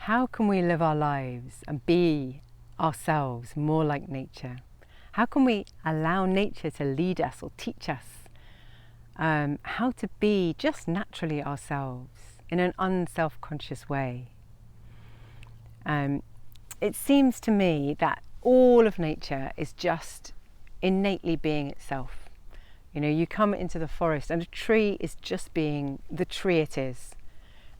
How can we live our lives and be ourselves more like nature? How can we allow nature to lead us or teach us how to be just naturally ourselves in an unself-conscious way? It seems to me that all of nature is just innately being itself. You know, you come into the forest and a tree is just being the tree it is.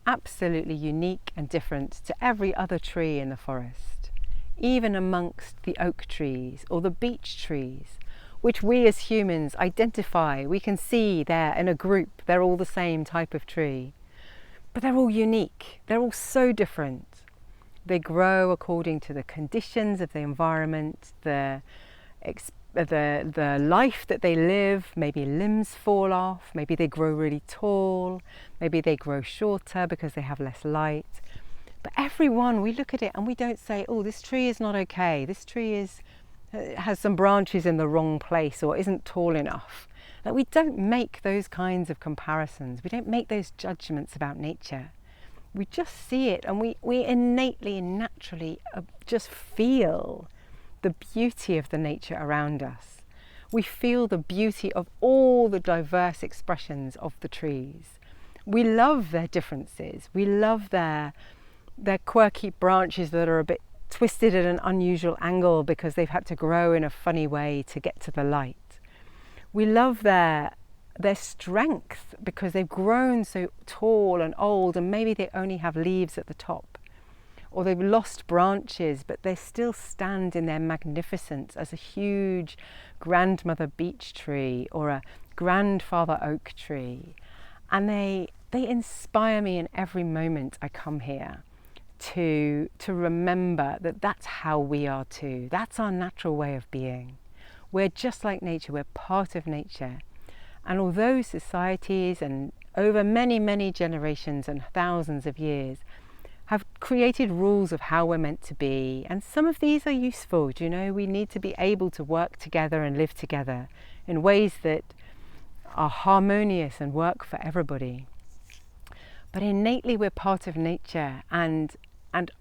Absolutely unique and different to every other tree in the forest, even amongst the oak trees or the beech trees, which we as humans identify. We can see they're in a group, they're all the same type of tree, but they're all unique. They're all so different. They grow according to the conditions of the environment, the life that they live. Maybe limbs fall off, maybe they grow really tall, maybe they grow shorter because they have less light. But every one, we look at it and we don't say, oh, this tree is not okay, this tree has some branches in the wrong place or isn't tall enough. Like, we don't make those kinds of comparisons, we don't make those judgments about nature. We just see it and we innately and naturally just feel the beauty of the nature around us. We feel the beauty of all the diverse expressions of the trees. We love their differences. We love their quirky branches that are a bit twisted at an unusual angle because they've had to grow in a funny way to get to the light. We love their strength because they've grown so tall and old, and maybe they only have leaves at the top, or they've lost branches, but they still stand in their magnificence as a huge grandmother beech tree or a grandfather oak tree. And they inspire me in every moment I come here to remember that that's how we are too. That's our natural way of being. We're just like nature, we're part of nature. And although societies and over many, many generations and thousands of years have created rules of how we're meant to be, and some of these are useful, do you know, we need to be able to work together and live together in ways that are harmonious and work for everybody. But innately we're part of nature, and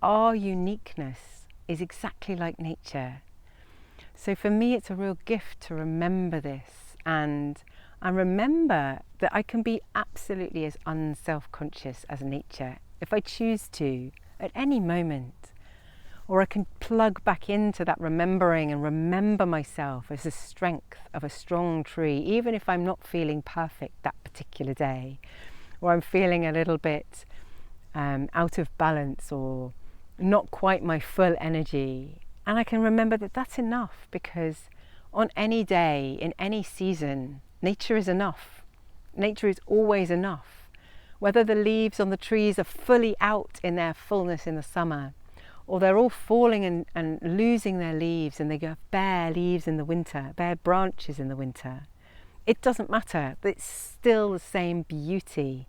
our uniqueness is exactly like nature. So for me it's a real gift to remember this and remember that I can be absolutely as unself-conscious as nature if I choose to at any moment. Or I can plug back into that remembering and remember myself as the strength of a strong tree, even if I'm not feeling perfect that particular day, or I'm feeling a little bit out of balance or not quite my full energy. And I can remember that that's enough, because on any day, in any season, nature is enough. Nature is always enough. Whether the leaves on the trees are fully out in their fullness in the summer, or they're all falling and losing their leaves and they go bare leaves in the winter, bare branches in the winter, it doesn't matter. It's still the same beauty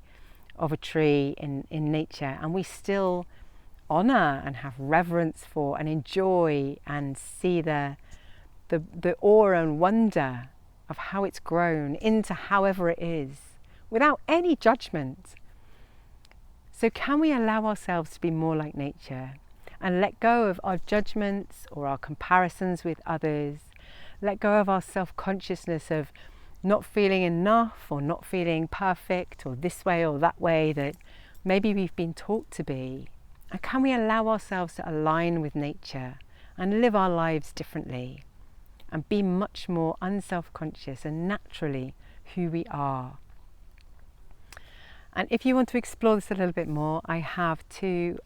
of a tree in nature, and we still honor and have reverence for and enjoy and see the awe and wonder of how it's grown into however it is, without any judgment. So can we allow ourselves to be more like nature and let go of our judgments or our comparisons with others, let go of our self-consciousness of not feeling enough or not feeling perfect or this way or that way that maybe we've been taught to be? And can we allow ourselves to align with nature and live our lives differently and be much more unself-conscious and naturally who we are? And if you want to explore this a little bit more, I have two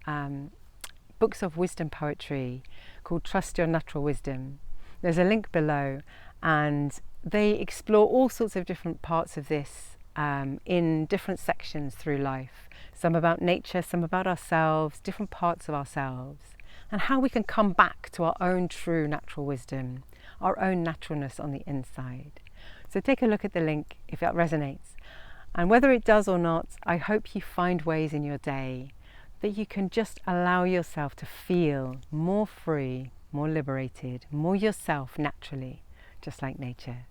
books of wisdom poetry called Trust Your Natural Wisdom. There's a link below, and they explore all sorts of different parts of this in different sections through life. Some about nature, some about ourselves, different parts of ourselves, and how we can come back to our own true natural wisdom, our own naturalness on the inside. So take a look at the link if that resonates. And whether it does or not, I hope you find ways in your day that you can just allow yourself to feel more free, more liberated, more yourself naturally, just like nature.